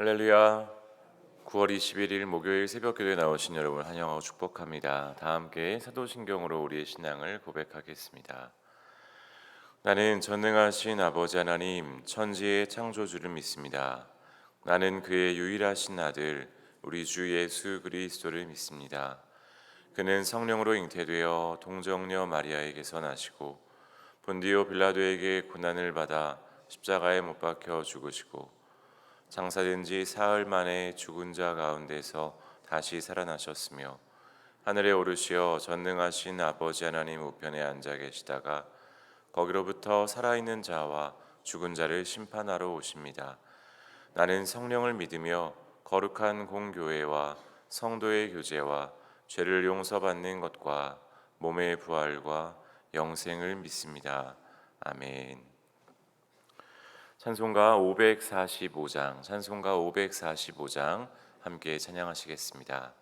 할렐루야. 9월 21일 목요일 새벽기도에 나오신 여러분 환영하고 축복합니다. 다 함께 사도신경으로 우리의 신앙을 고백하겠습니다. 나는 전능하신 아버지 하나님 천지의 창조주를 믿습니다. 나는 그의 유일하신 아들 우리 주 예수 그리스도를 믿습니다. 그는 성령으로 잉태되어 동정녀 마리아에게서 나시고 본디오 빌라도에게 고난을 받아 십자가에 못 박혀 죽으시고 장사된 지 사흘 만에 죽은 자 가운데서 다시 살아나셨으며 하늘에 오르시어 전능하신 아버지 하나님 우편에 앉아 계시다가 거기로부터 살아있는 자와 죽은 자를 심판하러 오십니다. 나는 성령을 믿으며 거룩한 공교회와 성도의 교제와 죄를 용서받는 것과 몸의 부활과 영생을 믿습니다. 아멘. 찬송가 545장 함께 찬양하시겠습니다.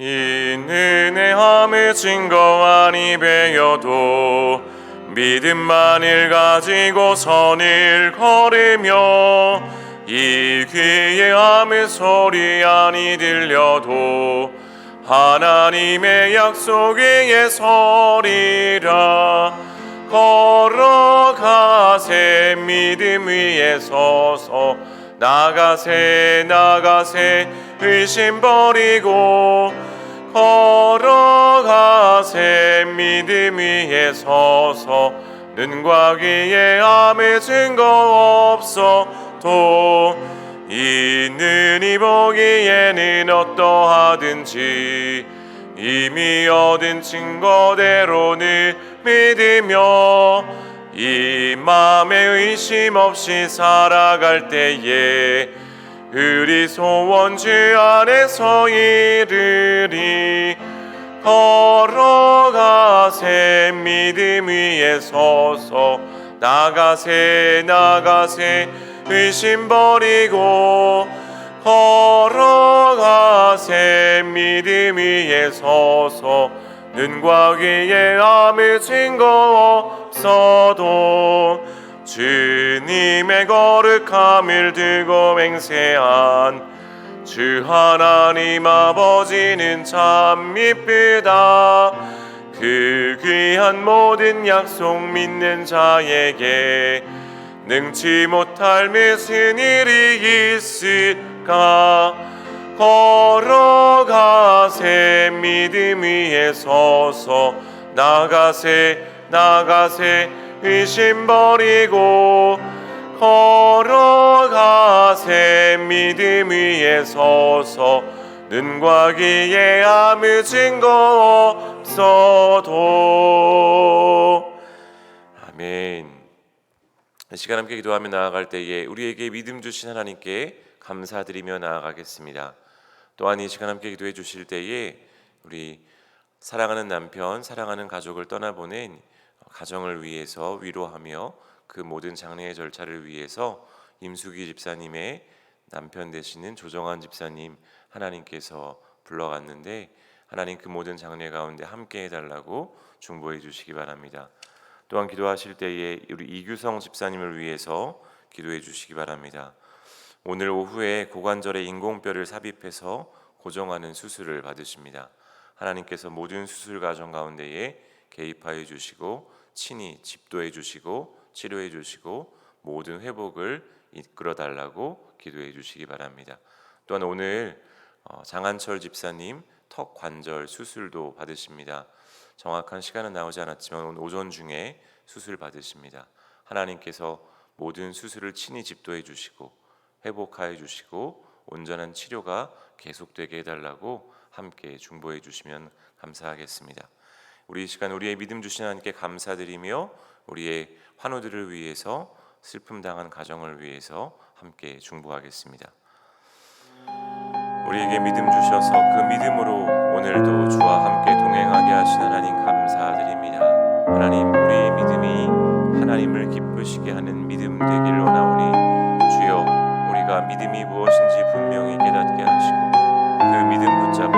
이 은혜함의 증거 아니 배여도 믿음만을 가지고 선을 걸으며 이 귀에 함의 소리 아니 들려도 하나님의 약속 위에 서리라. 걸어가세 믿음 위에 서서 나가세 의심 버리고 걸어가세 믿음 위에 서서 눈과 귀에 아무 증거 없어도 이는이 보기에는 어떠하든지 이미 얻은 증거대로는 믿으며 이 맘에 의심 없이 살아갈 때에 우리 소원 주 안에서 이르리. 걸어가세 믿음 위에 서서 나가세 의심 버리고 걸어가세 믿음 위에 서서 눈과 귀에 아무 증거 없어도 주님의 거룩함을 두고 맹세한 주 하나님 아버지는 참 미쁘다. 그 귀한 모든 약속 믿는 자에게 능치 못할 무슨 일이 있을까. 걸어가세 믿음 위에 서서 나가세 의심 버리고 걸어가세 믿음 위에 서서 눈과 귀에 아무 증거 없어도. 아멘. 이 시간 함께 기도하며 나아갈 때에 우리에게 믿음 주신 하나님께 감사드리며 나아가겠습니다. 또한 이 시간 함께 기도해 주실 때에 우리 사랑하는 남편, 사랑하는 가족을 떠나보낸 가정을 위해서 위로하며 그 모든 장례의 절차를 위해서 임수기 집사님의 남편 되시는 조정환 집사님 하나님께서 불러갔는데 하나님 그 모든 장례 가운데 함께 해달라고 중보해 주시기 바랍니다. 또한 기도하실 때에 우리 이규성 집사님을 위해서 기도해 주시기 바랍니다. 오늘 오후에 고관절에 인공뼈를 삽입해서 고정하는 수술을 받으십니다. 하나님께서 모든 수술 과정 가운데에 개입하여 주시고 친히 집도해 주시고 치료해 주시고 모든 회복을 이끌어 달라고 기도해 주시기 바랍니다. 또한 오늘 장한철 집사님 턱 관절 수술도 받으십니다. 정확한 시간은 나오지 않았지만 오늘 오전 중에 수술 받으십니다. 하나님께서 모든 수술을 친히 집도해 주시고 회복하여 주시고 온전한 치료가 계속되게 해달라고 함께 중보해 주시면 감사하겠습니다. 우리 이 시간 우리의 믿음 주신 하나님께 감사드리며 우리의 환우들을 위해서 슬픔 당한 가정을 위해서 함께 중보하겠습니다. 우리에게 믿음 주셔서 그 믿음으로 오늘도 주와 함께 동행하게 하신 하나님 감사드립니다. 하나님 우리의 믿음이 하나님을 기쁘시게 하는 믿음 되기를 원하오니 주여 우리가 믿음이 무엇인지 분명히 깨닫게 하시고 그 믿음 붙잡고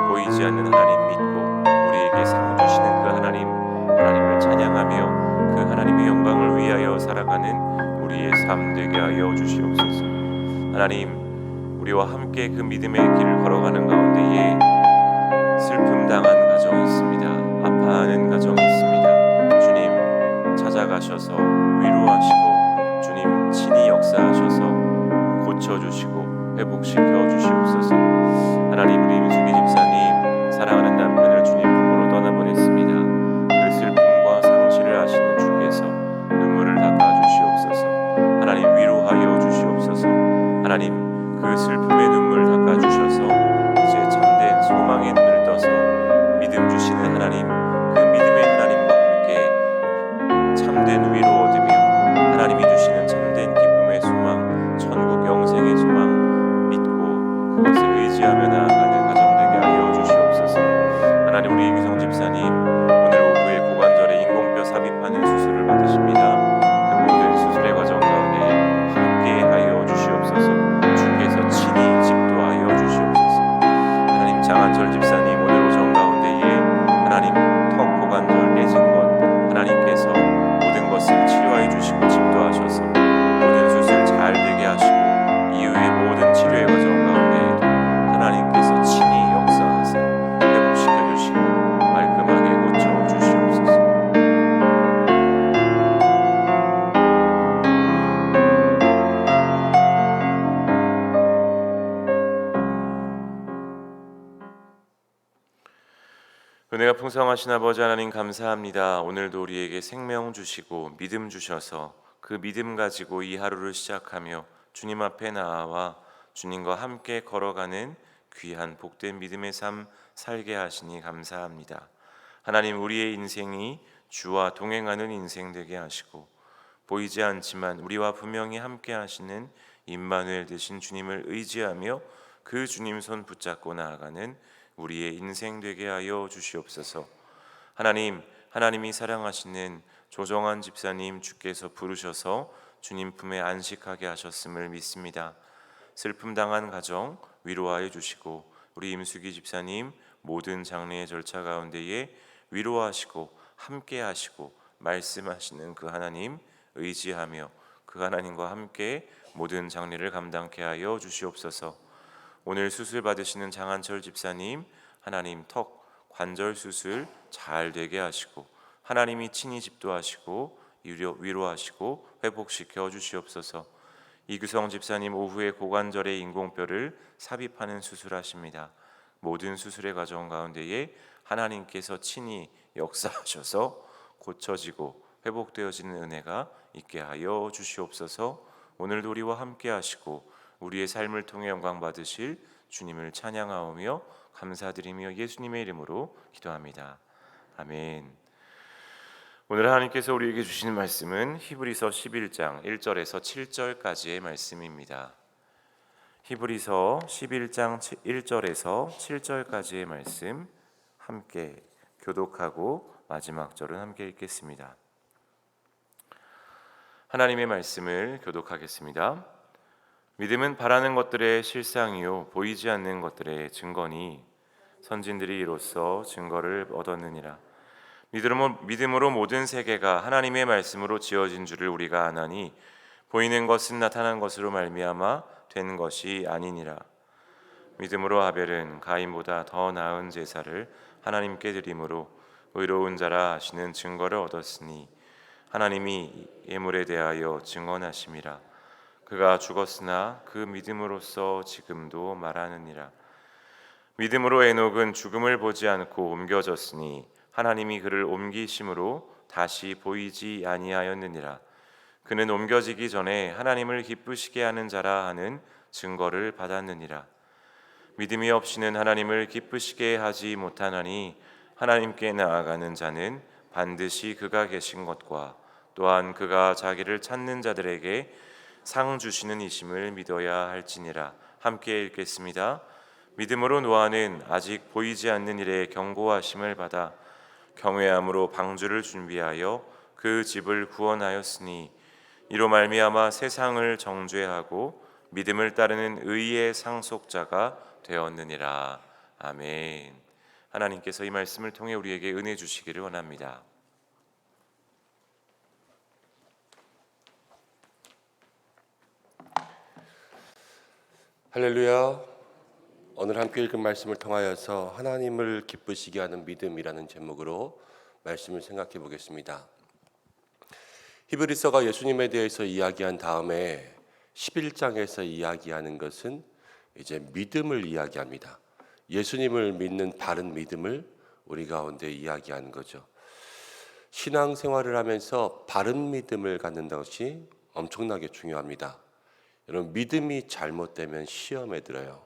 보이지 않는 하나님 믿고 우리에게 상 주시는 그 하나님을 찬양하며 그 하나님의 영광을 위하여 살아가는 우리의 삶 되게 하여 주시옵소서. 하나님, 우리와 함께 그 믿음의 길을 걸어가는 가운데에 슬픔 당한 가정이 있습니다. 아파하는 가정이 있습니다. 주님 찾아가셔서 위로하시고 주님 친히 역사하셔서 고쳐주시고 회복시켜 주시옵소서. 하나님, 우리 임수기 집사님 사랑하는 남편을 주님 품으로 떠나보냈습니다. 그 슬픔과 상실을 아시는 주께서 눈물을 닦아 주시옵소서. 하나님, 위로하여 주시옵소서. 하나님, 그 슬픔의 눈물 닦아 주셔서 이제 참된 소망의 눈을 떠서 믿음 주시는 하나님, 그 믿음의 하나님과 함께 참된 위로 얻으며 하나님이 주시는 참된 기쁨의 소망, 천국 영생의 소망 믿고 그것을 의지하며 나아가는 가정 되게 하여 주시옵소서. 하나님, 우리 이규성 집사님 오늘 오후에 고관절에 인공뼈 삽입하는 수술을 받으십니다. 그 모든 수술의 과정 가운데 함께 하여 주시옵소서. 주께서 친히 집도하여 주시옵소서. 하나님, 장한철 집사님 오늘 오전 가운데에 하나님 턱 고관절 깨진 것 하나님께서 모든 것을 치료해 주시고 집도하셔서 모든 수술 잘 되게 하시고 이후의 모든 치료의 과정 가운데에도 하나님께서 친히 역사하사 회복시켜 주시고 말끔하게 고쳐 주시옵소서. 은혜가 풍성하신 아버지 하나님, 감사합니다. 오늘도 우리에게 생명 주시고 믿음 주셔서 그 믿음 가지고 이 하루를 시작하며 주님 앞에 나아와 주님과 함께 걸어가는 귀한 복된 믿음의 삶 살게 하시니 감사합니다. 하나님, 우리의 인생이 주와 동행하는 인생 되게 하시고 보이지 않지만 우리와 분명히 함께 하시는 임마누엘 되신 주님을 의지하며 그 주님 손 붙잡고 나아가는 우리의 인생 되게 하여 주시옵소서. 하나님, 하나님이 사랑하시는 조정환 집사님 주께서 부르셔서 주님 품에 안식하게 하셨음을 믿습니다. 슬픔 당한 가정 위로하여 주시고 우리 임수기 집사님 모든 장례의 절차 가운데에 위로하시고 함께 하시고 말씀하시는 그 하나님 의지하며 그 하나님과 함께 모든 장례를 감당케 하여 주시옵소서. 오늘 수술 받으시는 장한철 집사님 하나님 턱 관절 수술 잘 되게 하시고 하나님이 친히 집도하시고 위로하시고 회복시켜 주시옵소서. 이규성 집사님 오후에 고관절에 인공뼈를 삽입하는 수술하십니다. 모든 수술의 과정 가운데에 하나님께서 친히 역사하셔서 고쳐지고 회복되어지는 은혜가 있게 하여 주시옵소서. 오늘도 우리와 함께 하시고 우리의 삶을 통해 영광 받으실 주님을 찬양하오며 감사드리며 예수님의 이름으로 기도합니다. 아멘. 오늘 하나님께서 우리에게 주시는 말씀은 히브리서 11장 1절에서 7절까지의 말씀입니다. 히브리서 11장 1절에서 7절까지의 말씀 함께 교독하고 마지막 절은 함께 읽겠습니다. 하나님의 말씀을 교독하겠습니다. 믿음은 바라는 것들의 실상이요 보이지 않는 것들의 증거니 선진들이 이로써 증거를 얻었느니라. 믿음으로 모든 세계가 하나님의 말씀으로 지어진 줄을 우리가 아나니 보이는 것은 나타난 것으로 말미암아 된 것이 아니니라. 믿음으로 아벨은 가인보다 더 나은 제사를 하나님께 드림으로 의로운 자라 하시는 증거를 얻었으니 하나님이 예물에 대하여 증언하심이라. 그가 죽었으나 그 믿음으로써 지금도 말하느니라. 믿음으로 에녹은 죽음을 보지 않고 옮겨졌으니 하나님이 그를 옮기심으로 다시 보이지 아니하였느니라. 그는 옮겨지기 전에 하나님을 기쁘시게 하는 자라 하는 증거를 받았느니라. 믿음이 없이는 하나님을 기쁘시게 하지 못하나니 하나님께 나아가는 자는 반드시 그가 계신 것과 또한 그가 자기를 찾는 자들에게 상 주시는 이심을 믿어야 할지니라. 함께 읽겠습니다. 믿음으로 노아는 아직 보이지 않는 일에 경고하심을 받아 경외함으로 방주를 준비하여 그 집을 구원하였으니 이로 말미암아 세상을 정죄하고 믿음을 따르는 의의 상속자가 되었느니라. 아멘. 하나님께서 이 말씀을 통해 우리에게 은혜 주시기를 원합니다. 할렐루야. 오늘 함께 읽은 말씀을 통하여서 하나님을 기쁘시게 하는 믿음이라는 제목으로 말씀을 생각해 보겠습니다. 히브리서가 예수님에 대해서 이야기한 다음에 11장에서 이야기하는 것은 이제 믿음을 이야기합니다. 예수님을 믿는 바른 믿음을 우리 가운데 이야기하는 거죠. 신앙생활을 하면서 바른 믿음을 갖는 것이 엄청나게 중요합니다. 여러분, 믿음이 잘못되면 시험에 들어요.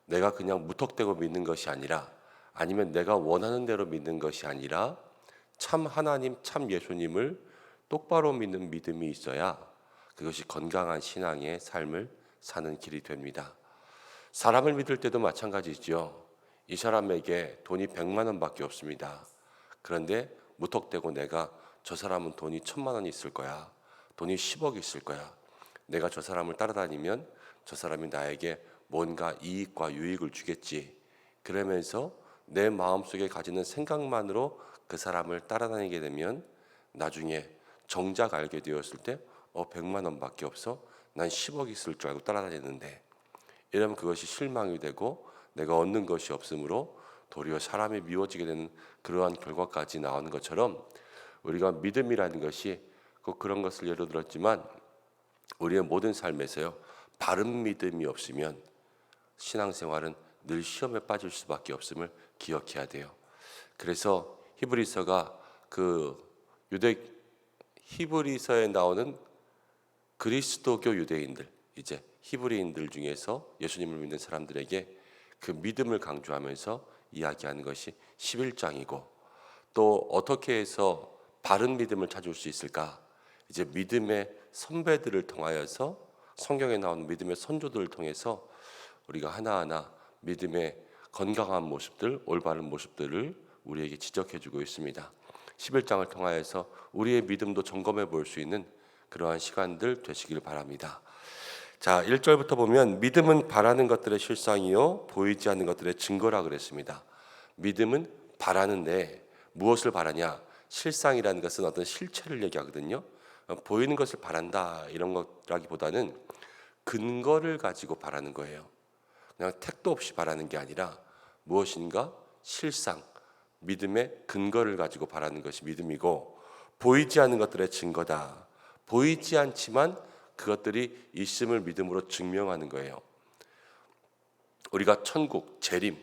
내가 그냥 무턱대고 믿는 것이 아니라, 아니면 내가 원하는 대로 믿는 것이 아니라 참 하나님, 참 예수님을 똑바로 믿는 믿음이 있어야 그것이 건강한 신앙의 삶을 사는 길이 됩니다. 사람을 믿을 때도 마찬가지죠. 이 사람에게 돈이 100만 원밖에 없습니다. 그런데 무턱대고 내가 저 사람은 돈이 1000만 원이 있을 거야, 돈이 10억 있을 거야, 내가 저 사람을 따라다니면 저 사람이 나에게 뭔가 이익과 유익을 주겠지, 그러면서 내 마음속에 가지는 생각만으로 그 사람을 따라다니게 되면 나중에 정작 알게 되었을 때 100만 원밖에 없어? 난 10억 있을 줄 알고 따라다녔는데, 이러면 그것이 실망이 되고 내가 얻는 것이 없으므로 도리어 사람이 미워지게 되는 그러한 결과까지 나오는 것처럼, 우리가 믿음이라는 것이 꼭 그런 것을 예로 들었지만 우리의 모든 삶에서요, 바른 믿음이 없으면 신앙생활은 늘 시험에 빠질 수밖에 없음을 기억해야 돼요. 그래서 히브리서가 히브리서에 나오는 그리스도교 유대인들, 이제 히브리인들 중에서 예수님을 믿는 사람들에게 그 믿음을 강조하면서 이야기하는 것이 11장이고, 또 어떻게 해서 바른 믿음을 찾을 수 있을까? 이제 믿음의 선배들을 통하여서, 성경에 나오는 믿음의 선조들을 통해서 우리가 하나하나 믿음의 건강한 모습들, 올바른 모습들을 우리에게 지적해주고 있습니다. 11장을 통하여서 우리의 믿음도 점검해 볼 수 있는 그러한 시간들 되시길 바랍니다. 자, 1절부터 보면 믿음은 바라는 것들의 실상이요 보이지 않는 것들의 증거라 그랬습니다. 믿음은 바라는데 무엇을 바라냐? 실상이라는 것은 어떤 실체를 얘기하거든요. 보이는 것을 바란다 이런 거라기보다는 근거를 가지고 바라는 거예요. 그냥 택도 없이 바라는 게 아니라 무엇인가 실상, 믿음의 근거를 가지고 바라는 것이 믿음이고, 보이지 않는 것들의 증거다. 보이지 않지만 그것들이 있음을 믿음으로 증명하는 거예요. 우리가 천국, 재림,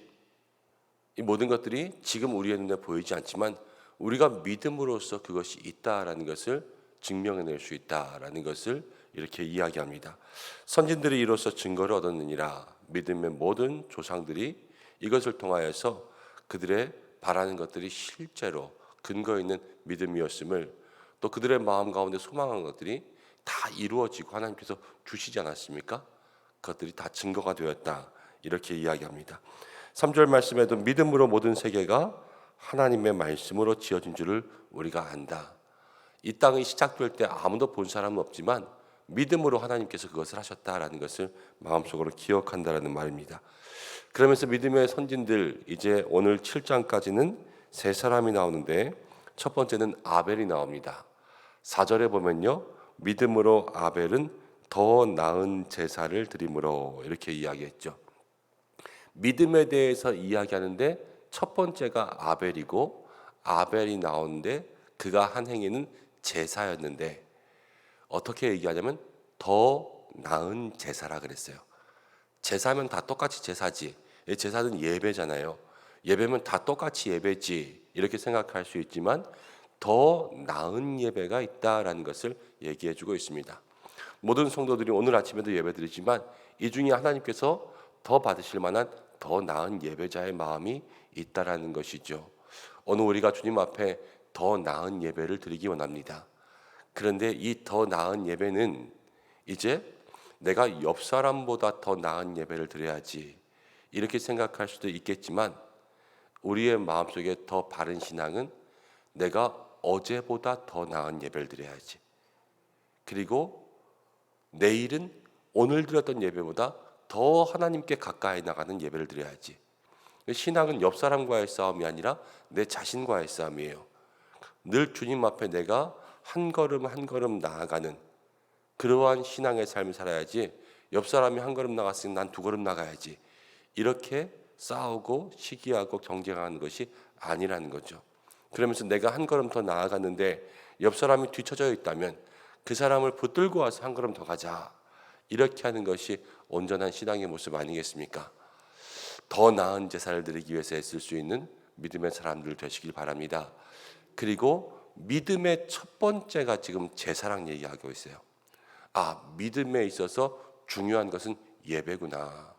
이 모든 것들이 지금 우리의 눈에 보이지 않지만 우리가 믿음으로써 그것이 있다라는 것을 증명해낼 수 있다라는 것을 이렇게 이야기합니다. 선진들이 이로써 증거를 얻었느니라. 믿음의 모든 조상들이 이것을 통하여서 그들의 바라는 것들이 실제로 근거 있는 믿음이었음을, 또 그들의 마음 가운데 소망한 것들이 다 이루어지고 하나님께서 주시지 않았습니까? 그것들이 다 증거가 되었다, 이렇게 이야기합니다. 3절 말씀에도 믿음으로 모든 세계가 하나님의 말씀으로 지어진 줄을 우리가 안다. 이 땅이 시작될 때 아무도 본 사람은 없지만 믿음으로 하나님께서 그것을 하셨다라는 것을 마음속으로 기억한다라는 말입니다. 그러면서 믿음의 선진들, 이제 오늘 7장까지는 세 사람이 나오는데, 첫 번째는 아벨이 나옵니다. 4절에 보면요, 믿음으로 아벨은 더 나은 제사를 드림으로, 이렇게 이야기했죠. 믿음에 대해서 이야기하는데 첫 번째가 아벨이고, 아벨이 나오는데 그가 한 행위는 제사였는데, 어떻게 얘기하냐면 더 나은 제사라 그랬어요. 제사면 다 똑같이 제사지, 제사는 예배잖아요. 예배면 다 똑같이 예배지, 이렇게 생각할 수 있지만 더 나은 예배가 있다라는 것을 얘기해주고 있습니다. 모든 성도들이 오늘 아침에도 예배드리지만 이 중에 하나님께서 더 받으실 만한 더 나은 예배자의 마음이 있다라는 것이죠. 오늘 우리가 주님 앞에 더 나은 예배를 드리기 원합니다. 그런데 이 더 나은 예배는 이제 내가 옆 사람보다 더 나은 예배를 드려야지, 이렇게 생각할 수도 있겠지만 우리의 마음속에 더 바른 신앙은 내가 어제보다 더 나은 예배를 드려야지. 그리고 내일은 오늘 드렸던 예배보다 더 하나님께 가까이 나가는 예배를 드려야지. 신앙은 옆 사람과의 싸움이 아니라 내 자신과의 싸움이에요. 늘 주님 앞에 내가 한 걸음 한 걸음 나아가는 그러한 신앙의 삶을 살아야지, 옆 사람이 한 걸음 나갔으니 난 두 걸음 나가야지, 이렇게 싸우고 시기하고 경쟁하는 것이 아니라는 거죠. 그러면서 내가 한 걸음 더 나아갔는데 옆 사람이 뒤처져 있다면 그 사람을 붙들고 와서 한 걸음 더 가자, 이렇게 하는 것이 온전한 신앙의 모습 아니겠습니까? 더 나은 제사를 드리기 위해서 애쓸 수 있는 믿음의 사람들 되시길 바랍니다. 그리고 믿음의 첫 번째가 지금 제사랑 얘기하고 있어요. 믿음에 있어서 중요한 것은 예배구나.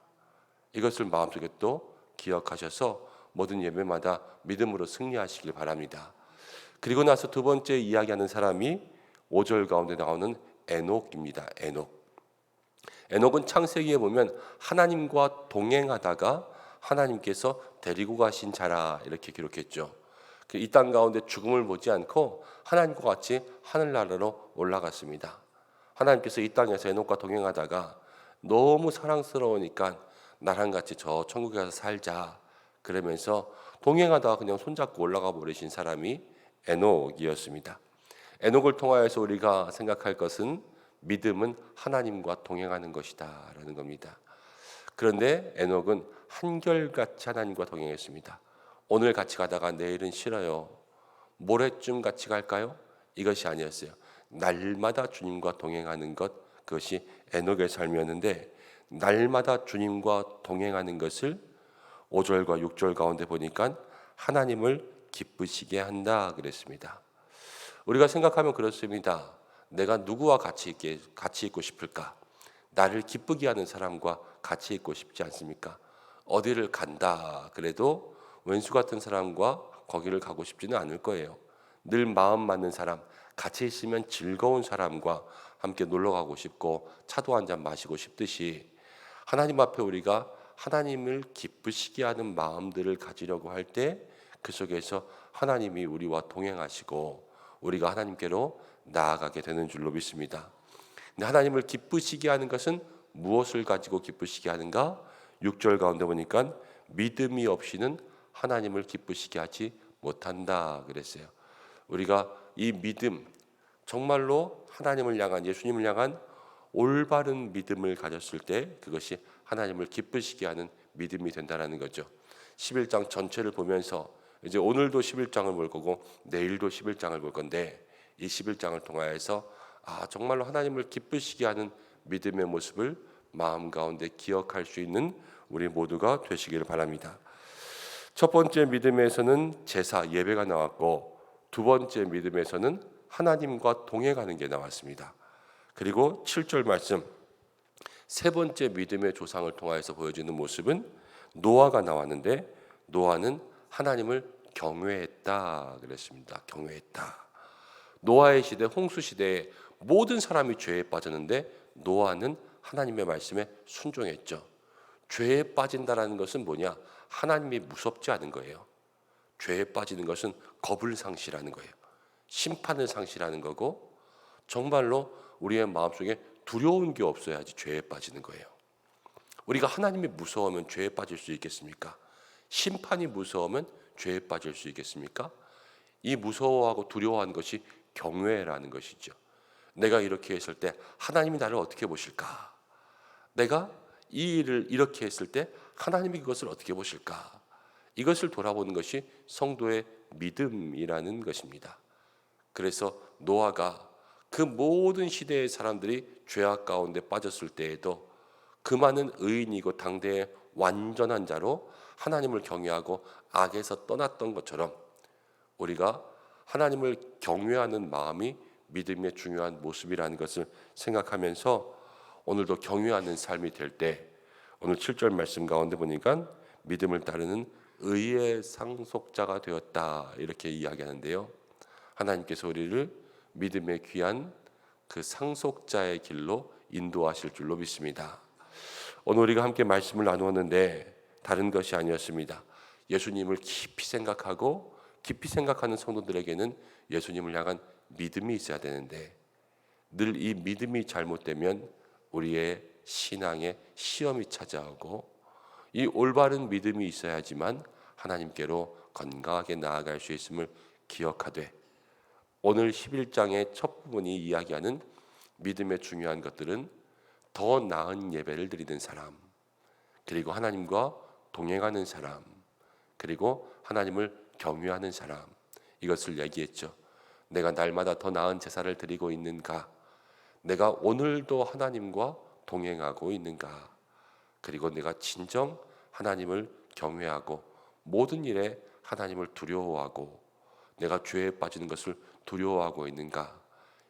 이것을 마음속에 또 기억하셔서 모든 예배마다 믿음으로 승리하시길 바랍니다. 그리고 나서 두 번째 이야기하는 사람이 5절 가운데 나오는 에녹입니다. 에녹은 창세기에 보면 하나님과 동행하다가 하나님께서 데리고 가신 자라 이렇게 기록했죠. 이 땅 가운데 죽음을 보지 않고 하나님과 같이 하늘나라로 올라갔습니다. 하나님께서 이 땅에서 에녹과 동행하다가 너무 사랑스러우니까 나랑 같이 저 천국에 가서 살자 그러면서 동행하다가 그냥 손잡고 올라가 버리신 사람이 에녹이었습니다. 에녹을 통하여서 우리가 생각할 것은 믿음은 하나님과 동행하는 것이다 라는 겁니다. 그런데 에녹은 한결같이 하나님과 동행했습니다. 오늘 같이 가다가 내일은 싫어요. 모레쯤 같이 갈까요? 이것이 아니었어요. 날마다 주님과 동행하는 것, 그것이 에녹의 삶이었는데, 날마다 주님과 동행하는 것을 5절과 6절 가운데 보니까 하나님을 기쁘시게 한다 그랬습니다. 우리가 생각하면 그렇습니다. 내가 누구와 같이 있고 싶을까? 나를 기쁘게 하는 사람과 같이 있고 싶지 않습니까? 어디를 간다 그래도 왼수 같은 사람과 거기를 가고 싶지는 않을 거예요. 늘 마음 맞는 사람, 같이 있으면 즐거운 사람과 함께 놀러 가고 싶고 차도 한잔 마시고 싶듯이, 하나님 앞에 우리가 하나님을 기쁘시게 하는 마음들을 가지려고 할 때 그 속에서 하나님이 우리와 동행하시고 우리가 하나님께로 나아가게 되는 줄로 믿습니다. 근데 하나님을 기쁘시게 하는 것은 무엇을 가지고 기쁘시게 하는가? 6절 가운데 보니까 믿음이 없이는 하나님을 기쁘시게 하지 못한다 그랬어요. 우리가 이 믿음, 정말로 하나님을 향한, 예수님을 향한 올바른 믿음을 가졌을 때 그것이 하나님을 기쁘시게 하는 믿음이 된다는 거죠. 11장 전체를 보면서 이제 오늘도 11장을 볼 거고 내일도 11장을 볼 건데, 이 11장을 통하여서 정말로 하나님을 기쁘시게 하는 믿음의 모습을 마음 가운데 기억할 수 있는 우리 모두가 되시기를 바랍니다. 첫 번째 믿음에서는 제사, 예배가 나왔고, 두 번째 믿음에서는 하나님과 동행하는 게 나왔습니다. 그리고 7절 말씀, 세 번째 믿음의 조상을 통하여서 보여지는 모습은 노아가 나왔는데, 노아는 하나님을 경외했다 그랬습니다. 경외했다. 노아의 시대, 홍수 시대에 모든 사람이 죄에 빠졌는데 노아는 하나님의 말씀에 순종했죠. 죄에 빠진다라는 것은 뭐냐? 하나님이 무섭지 않은 거예요. 죄에 빠지는 것은 겁을 상실하는 거예요. 심판을 상실하는 거고, 정말로 우리의 마음속에 두려운 게 없어야지 죄에 빠지는 거예요. 우리가 하나님이 무서우면 죄에 빠질 수 있겠습니까? 심판이 무서우면 죄에 빠질 수 있겠습니까? 이 무서워하고 두려워하는 것이 경외라는 것이죠. 내가 이렇게 했을 때 하나님이 나를 어떻게 보실까? 내가 이 일을 이렇게 했을 때 하나님이 그것을 어떻게 보실까? 이것을 돌아보는 것이 성도의 믿음이라는 것입니다. 그래서 노아가 그 모든 시대의 사람들이 죄악 가운데 빠졌을 때에도 그 많은 의인이고 당대의 완전한 자로 하나님을 경외하고 악에서 떠났던 것처럼, 우리가 하나님을 경외하는 마음이 믿음의 중요한 모습이라는 것을 생각하면서 오늘도 경외하는 삶이 될 때, 오늘 7절 말씀 가운데 보니까 믿음을 따르는 의의 상속자가 되었다 이렇게 이야기하는데요. 하나님께서 우리를 믿음의 귀한 그 상속자의 길로 인도하실 줄로 믿습니다. 오늘 우리가 함께 말씀을 나누었는데 다른 것이 아니었습니다. 예수님을 깊이 생각하고 깊이 생각하는 성도들에게는 예수님을 향한 믿음이 있어야 되는데 늘 이 믿음이 잘못되면 우리의 신앙에 시험이 찾아오고 이 올바른 믿음이 있어야지만 하나님께로 건강하게 나아갈 수 있음을 기억하되 오늘 11장의 첫 부분이 이야기하는 믿음의 중요한 것들은 더 나은 예배를 드리는 사람, 그리고 하나님과 동행하는 사람, 그리고 하나님을 경외하는 사람, 이것을 얘기했죠. 내가 날마다 더 나은 제사를 드리고 있는가? 내가 오늘도 하나님과 동행하고 있는가? 그리고 내가 진정 하나님을 경외하고 모든 일에 하나님을 두려워하고 내가 죄에 빠지는 것을 두려워하고 있는가?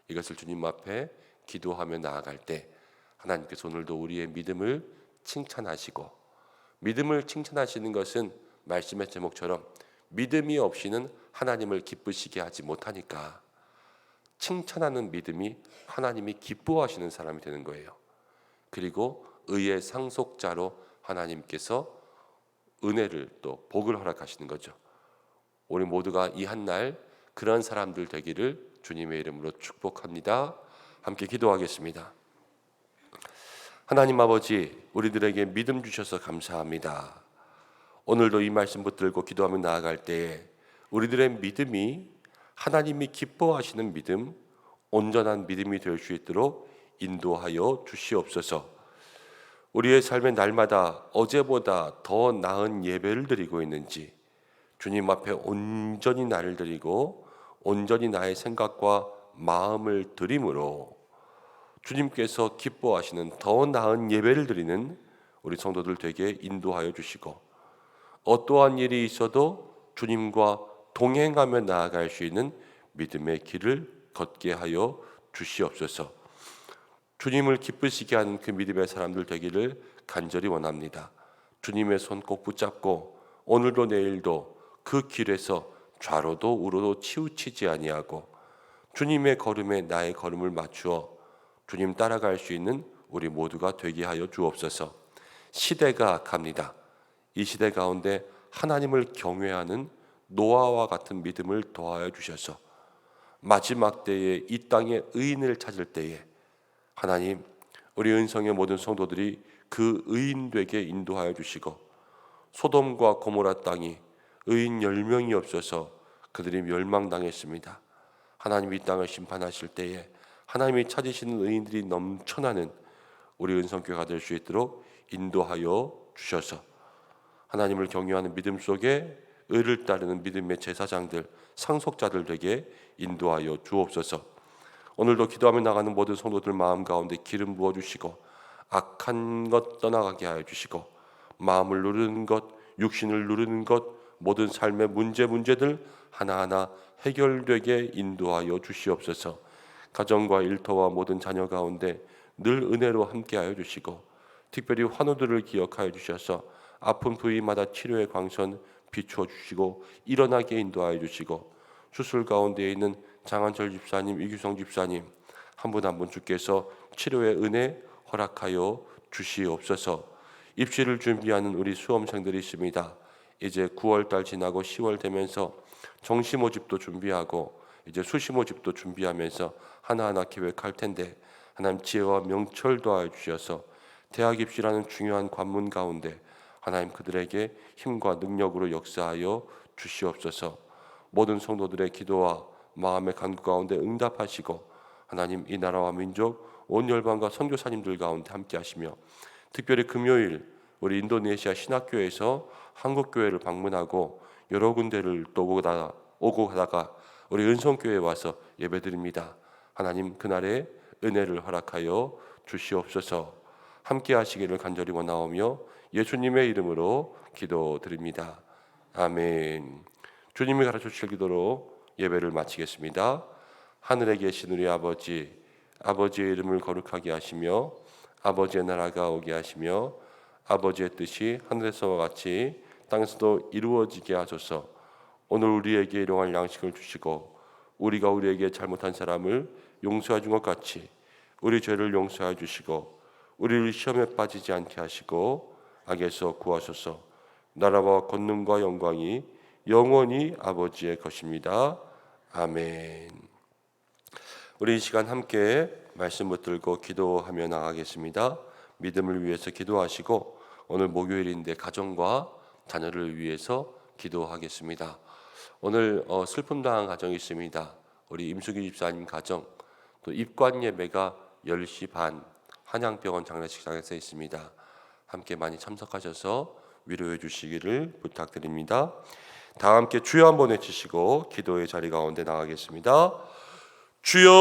이것을 주님 앞에 기도하며 나아갈 때 하나님께서 오늘도 우리의 믿음을 칭찬하시고, 믿음을 칭찬하시는 것은 말씀의 제목처럼 믿음이 없이는 하나님을 기쁘시게 하지 못하니까 칭찬하는 믿음이 하나님이 기뻐하시는 사람이 되는 거예요. 그리고 의의 상속자로 하나님께서 은혜를 또 복을 허락하시는 거죠. 우리 모두가 이 한날 그런 사람들 되기를 주님의 이름으로 축복합니다. 함께 기도하겠습니다. 하나님 아버지, 우리들에게 믿음 주셔서 감사합니다. 오늘도 이 말씀 붙들고 기도하며 나아갈 때에 우리들의 믿음이 하나님이 기뻐하시는 믿음, 온전한 믿음이 될 수 있도록 인도하여 주시옵소서. 우리의 삶의 날마다 어제보다 더 나은 예배를 드리고 있는지 주님 앞에 온전히 나를 드리고 온전히 나의 생각과 마음을 드림으로 주님께서 기뻐하시는 더 나은 예배를 드리는 우리 성도들 되게 인도하여 주시고, 어떠한 일이 있어도 주님과 동행하며 나아갈 수 있는 믿음의 길을 걷게 하여 주시옵소서. 주님을 기쁘시게 하는 그 믿음의 사람들 되기를 간절히 원합니다. 주님의 손 꼭 붙잡고 오늘도 내일도 그 길에서 좌로도 우로도 치우치지 아니하고 주님의 걸음에 나의 걸음을 맞추어 주님 따라갈 수 있는 우리 모두가 되게 하여 주옵소서. 시대가 갑니다. 이 시대 가운데 하나님을 경외하는 노아와 같은 믿음을 더하여 주셔서 마지막 때에 이 땅에 의인을 찾을 때에 하나님, 우리 은성의 모든 성도들이 그 의인 되게 인도하여 주시고, 소돔과 고모라 땅이 의인 10명이 없어서 그들이 멸망당했습니다. 하나님 이 땅을 심판하실 때에 하나님이 찾으시는 의인들이 넘쳐나는 우리 은성교회가 될 수 있도록 인도하여 주셔서 하나님을 경외하는 믿음 속에 의를 따르는 믿음의 제사장들, 상속자들 되게 인도하여 주옵소서. 오늘도 기도하며 나가는 모든 성도들 마음 가운데 기름 부어주시고 악한 것 떠나가게 하여 주시고 마음을 누르는 것, 육신을 누르는 것, 모든 삶의 문제들 하나하나 해결되게 인도하여 주시옵소서. 가정과 일터와 모든 자녀 가운데 늘 은혜로 함께하여 주시고 특별히 환우들을 기억하여 주셔서 아픈 부위마다 치료의 광선 비추어 주시고 일어나게 인도하여 주시고, 수술 가운데 있는 장한철 집사님, 이규성 집사님 한 분 한 분 주께서 치료의 은혜 허락하여 주시옵소서. 입시를 준비하는 우리 수험생들이 있습니다. 이제 9월달 지나고 10월 되면서 정시 모집도 준비하고 이제 수시 모집도 준비하면서 하나하나 계획할 텐데 하나님 지혜와 명철 도와주셔서 대학 입시라는 중요한 관문 가운데 하나님 그들에게 힘과 능력으로 역사하여 주시옵소서. 모든 성도들의 기도와 마음의 간구 가운데 응답하시고 하나님 이 나라와 민족 온 열방과 선교사님들 가운데 함께 하시며, 특별히 금요일 우리 인도네시아 신학교에서 한국교회를 방문하고 여러 군데를 또 오고 가다가 우리 은성교회에 와서 예배드립니다. 하나님 그날에 은혜를 허락하여 주시옵소서. 함께 하시기를 간절히 원하오며 예수님의 이름으로 기도드립니다. 아멘. 주님이 가르쳐 주실 기도로 예배를 마치겠습니다. 하늘에 계신 우리 아버지, 아버지의 이름을 거룩하게 하시며 아버지의 나라가 오게 하시며 아버지의 뜻이 하늘에서와 같이 땅에서도 이루어지게 하소서. 오늘 우리에게 일용할 양식을 주시고 우리가 우리에게 잘못한 사람을 용서해 준 것 같이 우리 죄를 용서해 주시고 우리를 시험에 빠지지 않게 하시고 악에서 구하소서. 나라와 권능과 영광이 영원히 아버지의 것입니다. 아멘. 우리 이 시간 함께 말씀 붙들고 기도하며 나가겠습니다. 믿음을 위해서 기도하시고 오늘 목요일인데 가정과 자녀를 위해서 기도하겠습니다. 오늘 슬픔 당한 가정이 있습니다. 우리 임수기 집사님 가정, 또 입관 예배가 10시 반 한양병원 장례식장에서 있습니다. 함께 많이 참석하셔서 위로해 주시기를 부탁드립니다. 다 함께 주여 한번 외치시고 기도의 자리 가운데 나가겠습니다. 주여.